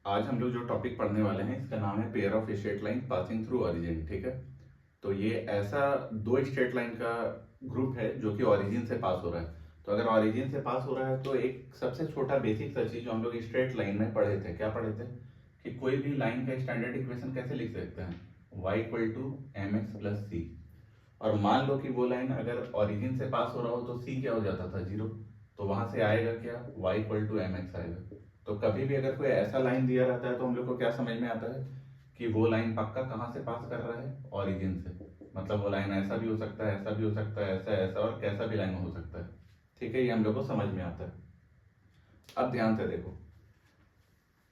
आज हम लोग जो टॉपिक पढ़ने वाले हैं इसका नाम है pair of straight line passing through origin. ठीक है, तो ये ऐसा दो स्ट्रेट लाइन का ग्रुप है जो कि ओरिजिन से पास हो रहा है। तो अगर ओरिजिन से पास हो रहा है तो एक सबसे छोटा बेसिक सा चीज जो हम लोग स्ट्रेट लाइन में पढ़े थे, क्या पढ़े थे कि कोई भी लाइन का स्टैंडर्ड इक्वेशन कैसे लिख सकते हैं, y equal to M X plus C. और मान लो कि वो लाइन अगर ओरिजिन से पास हो रहा हो तो c क्या हो जाता था, जीरो। तो वहां से आएगा क्या, y equal to M X आएगा। तो कभी भी अगर कोई ऐसा लाइन दिया रहता है तो हम लोग को क्या समझ में आता है कि वो लाइन पक्का कहाँ से पास कर रहा है, ओरिजिन से। मतलब वो लाइन ऐसा भी हो सकता है, ऐसा भी हो सकता है, ऐसा ऐसा और कैसा भी लाइन हो सकता है। ठीक है, ये हम लोग को समझ में आता है। अब ध्यान से देखो,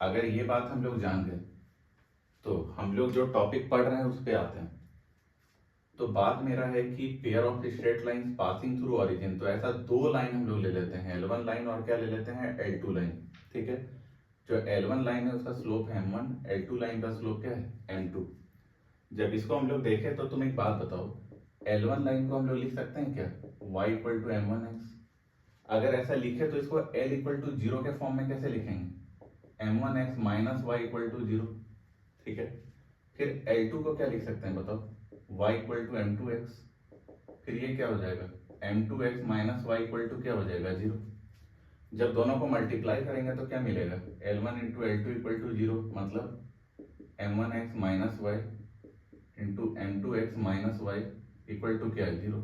अगर ये बात हम लोग जान गए तो हम लोग जो टॉपिक पढ़ रहे हैं उस पे आते हैं। तो बात मेरा है कि pair of straight lines passing through origin, तो ऐसा दो लाइन हम लोग ले लेते हैं, L1 लाइन और क्या ले लेते हैं, L2 लाइन। ठीक है, जो L1 लाइन है उसका स्लोप है m1, L2 लाइन का स्लोप क्या है, m2। जब इसको हम लोग देखें तो तुम एक बात बताओ, L1 लाइन को हम लोग लिख सकते हैं क्या, y equal to M one X. अगर ऐसा लिखे तो इसको L इक्वल टू जीरो के फॉर्म में कैसे लिखेंगे, M one X minus Y equal to zero. ठीक है, फिर L2 को क्या लिख सकते हैं बताओ, y equal to M two X. फिर ये क्या हो जाएगा, M two X minus Y equal to क्या हो जाएगा, जीरो। जब दोनों को मल्टीप्लाई करेंगे तो क्या मिलेगा, L1 into L two equal to zero, मतलब M one X minus Y into M two X minus Y equal to क्या है, जीरो।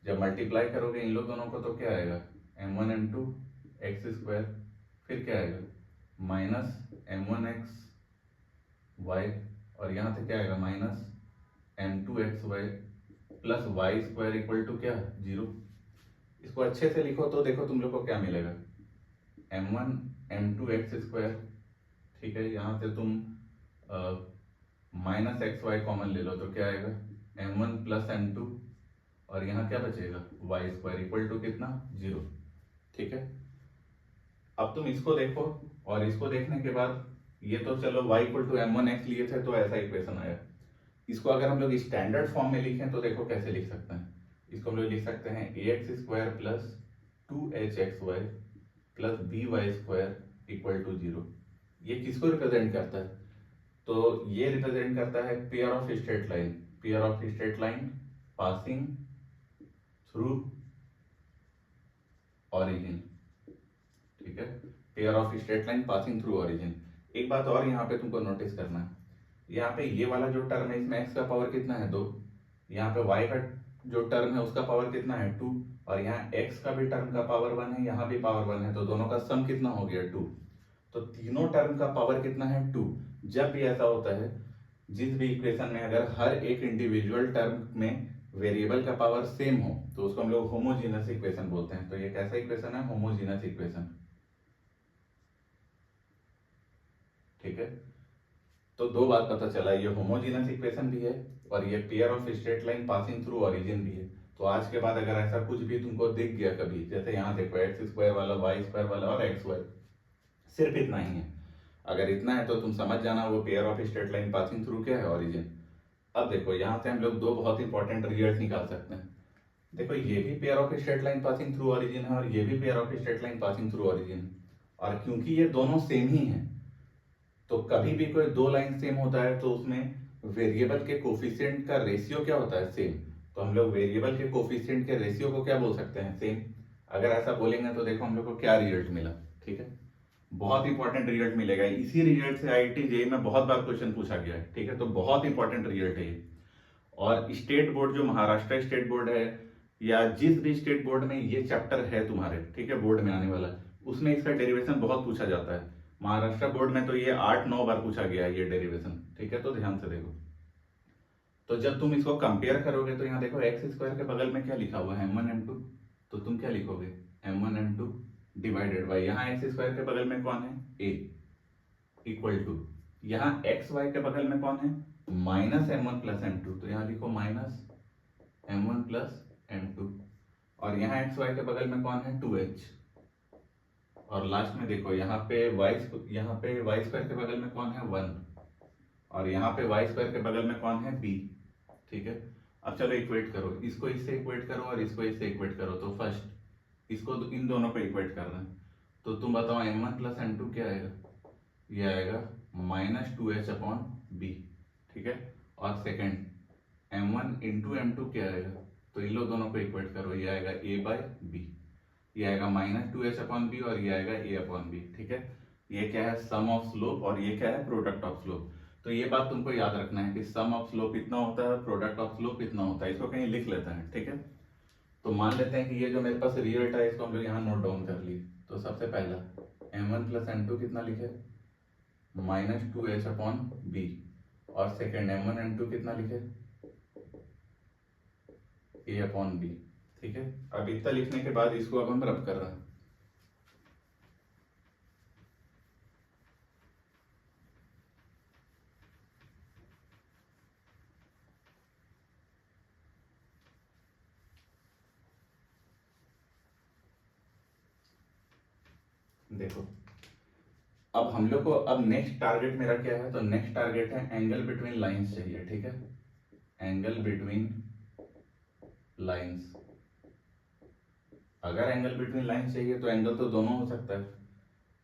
जब मल्टीप्लाई करोगे इन लोग दोनों को तो क्या आएगा, M one M two X square, फिर क्या आएगा minus M one X Y, और यहाँ से क्या आएगा minus M two X Y plus Y square equal to क्या, जीरो। इसको अच्छे से लिखो तो देखो तुम लोग को क्या मिलेगा, M one M two X square. ठीक है, यहाँ से तुम माइनस एक्स वाई कॉमन ले लो तो क्या आएगा, M one plus M two, और यहाँ क्या बचेगा, वाई स्क्वायर इक्वल टू कितना, जीरो। ठीक है, अब तुम इसको देखो, और इसको देखने के बाद ये तो चलो y equal to M one X लिए थे तो ऐसा इक्वेशन आया। इसको अगर हम लोग स्टैंडर्ड फॉर्म में लिखें तो देखो कैसे लिख सकते हैं। इसको हम लोग लिख सकते हैं A X square plus two H X Y plus B Y square equal to zero. ये किसको रिप्रेजेंट करता है, तो ये रिप्रेजेंट करता है pair of straight line, pair of straight line passing through origin. ठीक है, pair of straight line passing through origin. एक बात और यहाँ पे तुमको नोटिस करना है, यहाँ पे ये वाला जो टर्म है इसमें x का पावर कितना है, दो। यहाँ पे y का जो टर्म है उसका पावर कितना है, टू। और यहाँ x का भी टर्म का पावर वन है, यहाँ भी पावर वन है, तो दोनों का सम कितना हो गया, टू। तो तीनों टर्म का पावर कितना है, टू। जब भी ऐसा होता है, जिस भी इक्वेशन में अगर हर एक इंडिविजुअल टर्म में वेरिएबल का पावर सेम हो तो उसको हम लोग होमोजीनस इक्वेशन बोलते हैं। तो ये कैसा इक्वेशन है, होमोजीनस इक्वेशन। ठीक है, तो दो बात पता चला, ये होमोजीनस इक्वेशन भी है और ये pair of straight line passing through origin भी है। तो आज के बाद अगर ऐसा कुछ भी तुमको दिख गया कभी, जैसे यहाँ देखो एक्स स्क्वायर वाला, वाई स्क्वायर वाला और एक्स वाई, सिर्फ इतना ही है। अगर इतना है तो तुम समझ जाना वो pair of straight line passing through क्या है, ओरिजिन। अब देखो यहाँ से हम लोग दो बहुत इंपॉर्टेंट रिजल्ट निकाल सकते हैं। देखो ये भी pair of straight line passing through origin है और ये भी pair of straight line passing through origin है। और क्योंकि ये दोनों सेम ही हैं, तो कभी भी कोई दो लाइन सेम होता है तो उसमें वेरिएबल के कोफिशिएंट का रेशियो क्या होता है, सेम। तो हम लोग वेरिएबल के कोफिशिएंट के रेशियो को क्या बोल सकते हैं, सेम। अगर ऐसा बोलेंगे तो देखो हम लोग को क्या रिजल्ट मिला। ठीक है, बहुत इंपॉर्टेंट रिजल्ट मिलेगा, इसी रिजल्ट से आईआईटी जेईई में बहुत बार क्वेश्चन पूछा गया है। ठीक है, तो बहुत इंपॉर्टेंट रिजल्ट है ये। और स्टेट बोर्ड जो महाराष्ट्र स्टेट बोर्ड है या जिस भी स्टेट बोर्ड में ये चैप्टर है तुम्हारे, ठीक है, बोर्ड में आने वाला, उसमें इसका डेरिवेशन बहुत पूछा जाता है। महाराष्ट्र बोर्ड में तो ये 8-9 बार पूछा गया है ये डेरिवेशन। ठीक है, तो ध्यान से देखो, तो जब तुम इसको कंपेयर करोगे तो यहाँ देखो एक्स स्क्वायर के बगल में क्या लिखा हुआ है, एम वन एम टू। तो तुम क्या लिखोगे, M one M two divided by, यहाँ एक्स स्क्वायर के बगल में कौन है, ए, इक्वल टू, यहाँ एक्स वाई के बगल में कौन है, minus M one plus M two. तो यहाँ लिखो minus M one plus M two. और यहाँ एक्स वाई के बगल में कौन है, टू एच। और लास्ट में देखो यहाँ पे वाई स्क्वायर के बगल में कौन है, वन। और यहाँ पे वाई स्क्वायर के बगल में कौन है, बी। ठीक है, अब चलो इक्वेट करो, इसको इससे इक्वेट करो और इसको इससे इक्वेट करो। तो फर्स्ट इसको इन दोनों को इक्वेट करना है, तो तुम बताओ M one plus M two क्या आएगा, ये आएगा -2h/b, ठीक है। और सेकंड m1 इंटू m2 क्या आएगा, तो इन लोग दोनों को इक्वेट करो, ये आएगा a/b, ये आएगा -2h/b और ये आएगा a/b, ठीक है। ये क्या है, सम ऑफ स्लोप, और ये क्या है, प्रोडक्ट ऑफ स्लोप। तो ये बात तुमको याद रखना है कि सम ऑफ स्लोप इतना होता है, प्रोडक्ट ऑफ स्लोप इतना होता है। इसको कहीं लिख लेते हैं, ठीक है। तो मान लेते हैं कि ये जो मेरे पास रिजल्ट है इसको हम लोग यहाँ नोट डाउन कर लिए। तो सबसे पहला m1 + m2 कितना लिखे, -2h/b, और सेकेंड m1 m2 कितना लिखे, a/b, ठीक है। अब इतना लिखने के बाद इसको अब हम रब कर रहे हैं। देखो अब हम लोग को अब नेक्स्ट टारगेट मेरा क्या है, तो नेक्स्ट टारगेट है एंगल बिटवीन लाइंस चाहिए, ठीक है। एंगल बिटवीन लाइंस, अगर एंगल बिटवीन लाइंस चाहिए तो एंगल तो दोनों हो सकता है।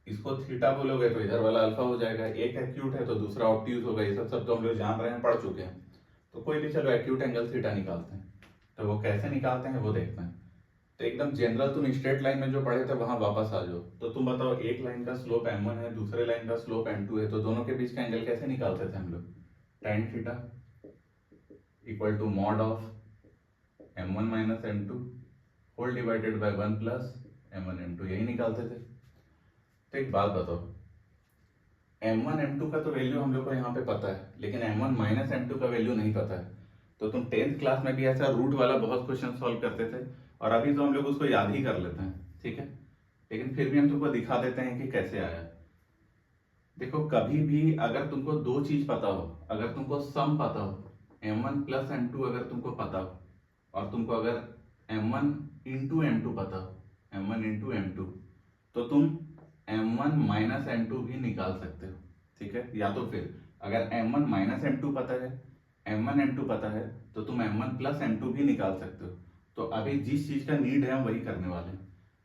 इसको थीटा बोलोगे तो इधर वाला अल्फा हो जाएगा, एक एक्यूट है तो दूसरा ऑब्ट्यूज होगा, ये सब तो हम लोग जान रहे हैं, पढ़ चुके हैं। तो कोई भी चलो एक्यूट एंगल थीटा निकालते हैं, तो वो कैसे निकालते हैं वो देखते हैं। तो एकदम जनरल तुम स्ट्रेट लाइन में जो पढ़े थे वहां वापस आ जाओ। तो तुम बताओ, एक लाइन का स्लोप m1 है, दूसरे लाइन का स्लोप m2 है, तो दोनों के बीच का एंगल कैसे निकालते थे हम लोग, tan theta equal to mod of m1 - m2 whole divided by 1 + m1 m2, यही निकालते थे। तो एक बात बताओ, m1 m2 का तो वैल्यू हम लोग को यहाँ पे पता है, लेकिन m1 - m2 का वैल्यू नहीं पता है। तो तुम 10th क्लास में भी ऐसा रूट वाला बहुत क्वेश्चन सॉल्व करते थे, और अभी तो हम लोग उसको याद ही कर लेते हैं, ठीक है। लेकिन फिर भी हम तुमको दिखा देते हैं कि कैसे आया। देखो कभी भी अगर तुमको दो चीज पता हो, अगर तुमको सम पता हो, m1 + m2 अगर तुमको पता हो, और तुमको अगर m1 × m2 पता हो, m1 × m2, तो तुम m1 - m2 भी निकाल सकते हो, ठीक है। या तो फिर अगर m1 - m2 पता है, m1 m2 पता है, तो तुम m1 + m2 भी निकाल सकते हो। तो अभी जिस चीज का नीड है हम वही करने वाले हैं।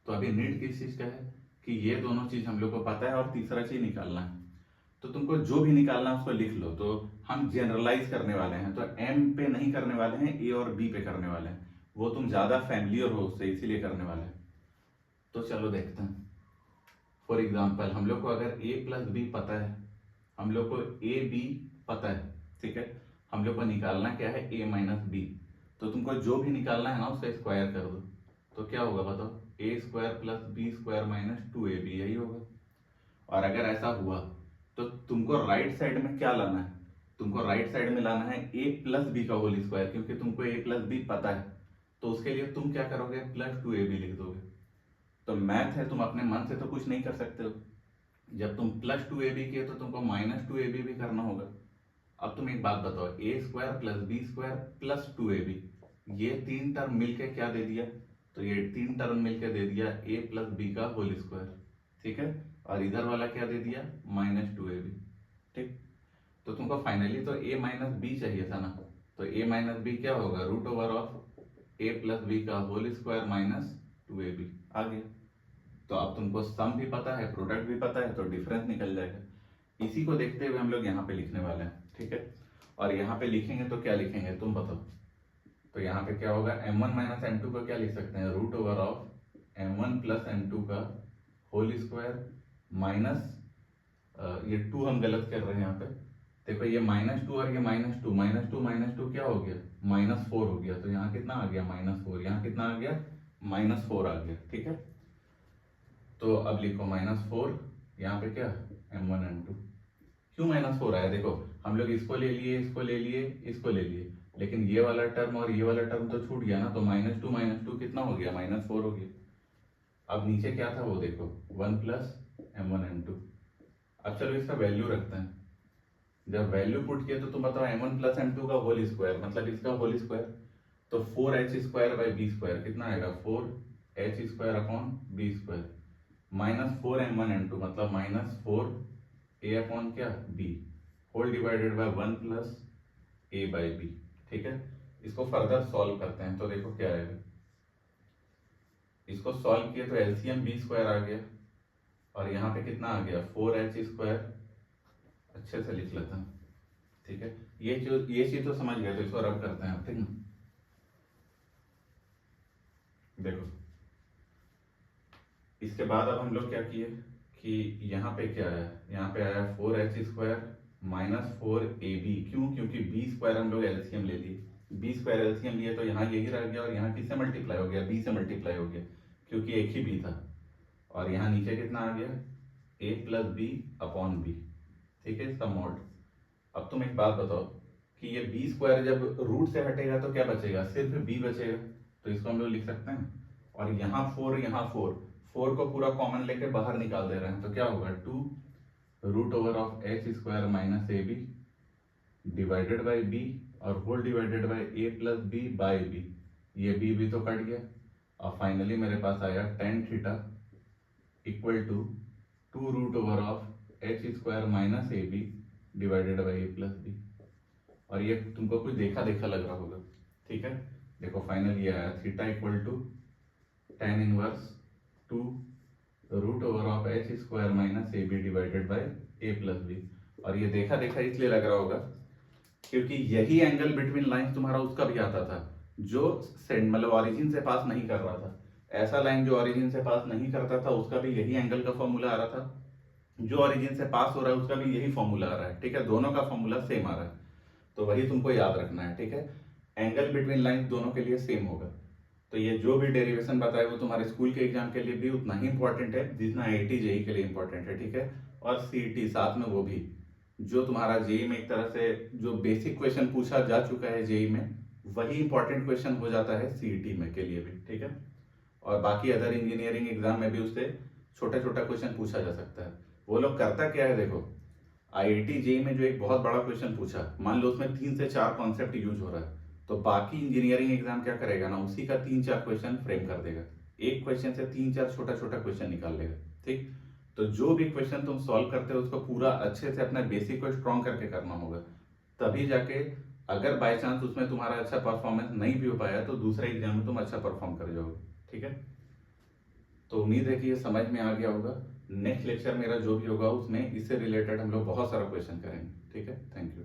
तो अभी नीड किस चीज का है कि ये दोनों चीज हम लोग को पता है, और तीसरा चीज निकालना है। तो तुमको जो भी निकालना है उसको लिख लो। तो हम जनरलाइज करने वाले हैं, तो m पे नहीं करने वाले हैं, a और b पे करने वाले हैं। वो तुम ज्यादा फैमिलियर हो उससे, इसीलिए करने वाले हैं। तो चलो देखते हैं। फॉर एग्जाम्पल हम लोग को अगर a + b पता है, हम लोग को a b पता है, ठीक है। हम लोग को निकालना क्या है, a - b। तो तुमको जो भी निकालना है ना उसका स्क्वायर कर दो, तो क्या होगा बताओ, a² + b² - 2ab, यही होगा। और अगर ऐसा हुआ तो तुमको राइट साइड में क्या लाना है, तुमको राइट साइड में लाना है a + b का होल स्क्वायर, क्योंकि तुमको a + b पता है। तो उसके लिए तुम क्या करोगे, +2ab लिख दोगे। तो मैथ है, तुम अपने मन से तो कुछ नहीं कर सकते हो। जब तुम +2ab किए तो तुमको -2ab भी करना होगा। अब तुम एक बात बताओ, a² + b² + 2ab, ये तीन टर्म मिलके क्या दे दिया, तो ये तीन टर्म मिलके दे दिया a + b का होल स्क्वायर, ठीक है। और इधर वाला क्या दे दिया, -2ab, ठीक। तो तुमको फाइनली तो a - b चाहिए था ना, तो a - b क्या होगा, √a + b का होल स्क्वायर -2ab, आ गया। तो अब तुमको सम भी पता है, प्रोडक्ट भी पता है, तो डिफरेंस निकल जाएगा। इसी को देखते हुए हम लोग यहाँ पे लिखने वाले हैं, ठीक है। और यहाँ पे लिखेंगे तो क्या लिखेंगे तुम बताओ। तो यहाँ पे क्या होगा, m1 - m2 को क्या लिख सकते हैं, √m1 + m2 का होल स्क्वायर माइनस, ये 2 हम गलत कर रहे हैं यहाँ पे। देखो ये -2 और ये -2, -2 क्या हो गया, -4 हो गया। तो यहाँ कितना आ गया, -4, यहाँ कितना आ गया, -4 आ गया, ठीक है। तो अब लिखो -4, यहाँ पे क्या, m1 m2। क्यों -4 आया, देखो हम लोग इसको ले लिए, इसको ले लिए, इसको ले लिए, लेकिन ये वाला टर्म और ये वाला टर्म तो छूट गया ना। तो -2 कितना हो गया, -4 हो गया। अब नीचे क्या था वो देखो, 1 + m1 m2। अब चलो इसका वैल्यू रखते हैं। जब वैल्यू पुट किया तो तुम बताओ, m1 + m2 का होल स्क्वायर मतलब इसका होल स्क्वायर, तो 4h² / b² कितना आएगा, 4h² / b², -4m1 m2 मतलब -4a क्या, b, whole divided by 1 + a/b, ठीक है। इसको फर्दर सॉल्व करते हैं, तो देखो क्या आएगा। इसको सॉल्व किए तो एलसीएम b² आ गया, और यहाँ पे कितना आ गया, 4h² अच्छे से लिख लेते हैं, ठीक है। ये चीज तो समझ गए, तो इसको रब करते हैं, ठीक है। देखो इसके बाद अब हम लोग क्या किए कि यहाँ पे क्या आया, यहाँ पे आया 4h² माइनस 4ab। क्यों? क्योंकि b स्क्वायर हम लोग एलसीएम ले लिए, b स्क्वायर एलसीएम लिए तो यहाँ यही रह गया, और यहाँ किससे मल्टीप्लाई हो गया, b से मल्टीप्लाई हो गया, क्योंकि एक ही b था। और यहाँ नीचे कितना आ गया, a plus B upon B, ठीक है, इसका मॉड। अब तुम एक बात बताओ कि ये बी स्क्वायर जब रूट से हटेगा तो क्या बचेगा, सिर्फ बी बचेगा, तो इसको हम लोग लिख सकते हैं। और यहाँ 4, यहाँ 4 को पूरा कॉमन लेके बाहर निकाल दे रहे हैं, तो क्या होगा 2√h² minus A B divided by B, और whole divided by A plus B by B. ये बी भी तो कट गया, और फाइनली मेरे पास आया tan theta equal to 2√h² minus A B divided by A plus B. और ये तुमको कुछ देखा देखा लग रहा होगा, ठीक है। देखो फाइनल ये आया theta equal to tan inverse 2√h² minus A B divided by A plus B. और ये देखा देखा इसलिए लग रहा होगा क्योंकि यही एंगल बिटवीन लाइन तुम्हारा उसका भी आता था, जो मतलब ऑरिजिन से पास नहीं कर रहा था। ऐसा लाइन जो ऑरिजिन से पास नहीं करता था उसका भी यही एंगल का फॉर्मूला आ रहा था, जो ऑरिजिन से पास हो रहा है उसका भी यही फॉर्मूला आ रहा है, ठीक है। दोनों का फॉर्मूला सेम आ रहा है, तो वही तुमको याद रखना है, ठीक है। एंगल बिटवीन लाइन दोनों के लिए सेम होगा। तो ये जो भी डेरिवेशन बताए वो तुम्हारे स्कूल के एग्जाम के लिए भी उतना ही इंपॉर्टेंट है जितना आईआईटी जेई के लिए इंपॉर्टेंट है, ठीक है। और सीईटी साथ में, वो भी जो तुम्हारा जेई में एक तरह से जो बेसिक क्वेश्चन पूछा जा चुका है जेई में, वही इंपॉर्टेंट क्वेश्चन हो जाता है सीईटी में के लिए भी, ठीक है। और बाकी अदर इंजीनियरिंग एग्जाम में भी उससे छोटा छोटा क्वेश्चन पूछा जा सकता है। वो लोग करता क्या है, देखो आईआईटी जेई में जो एक बहुत बड़ा क्वेश्चन पूछा, मान लो उसमें 3 से 4 कॉन्सेप्ट यूज हो रहा है, तो बाकी इंजीनियरिंग एग्जाम क्या करेगा ना, उसी का 3-4 क्वेश्चन फ्रेम कर देगा, एक क्वेश्चन से 3-4 छोटा छोटा क्वेश्चन निकाल लेगा, ठीक। तो जो भी क्वेश्चन तुम सॉल्व करते हो उसको पूरा अच्छे से अपना बेसिक को स्ट्रॉन्ग करके करना होगा, तभी जाके अगर बाय चांस उसमें तुम्हारा अच्छा परफॉर्मेंस नहीं भी हो पाया तो दूसरे एग्जाम में तुम अच्छा परफॉर्म कर जाओगे, ठीक है। तो उम्मीद है कि ये समझ में आ गया होगा। नेक्स्ट लेक्चर मेरा जो भी होगा उसमें इससे रिलेटेड हम लोग बहुत सारा क्वेश्चन करेंगे, ठीक है। Thank you.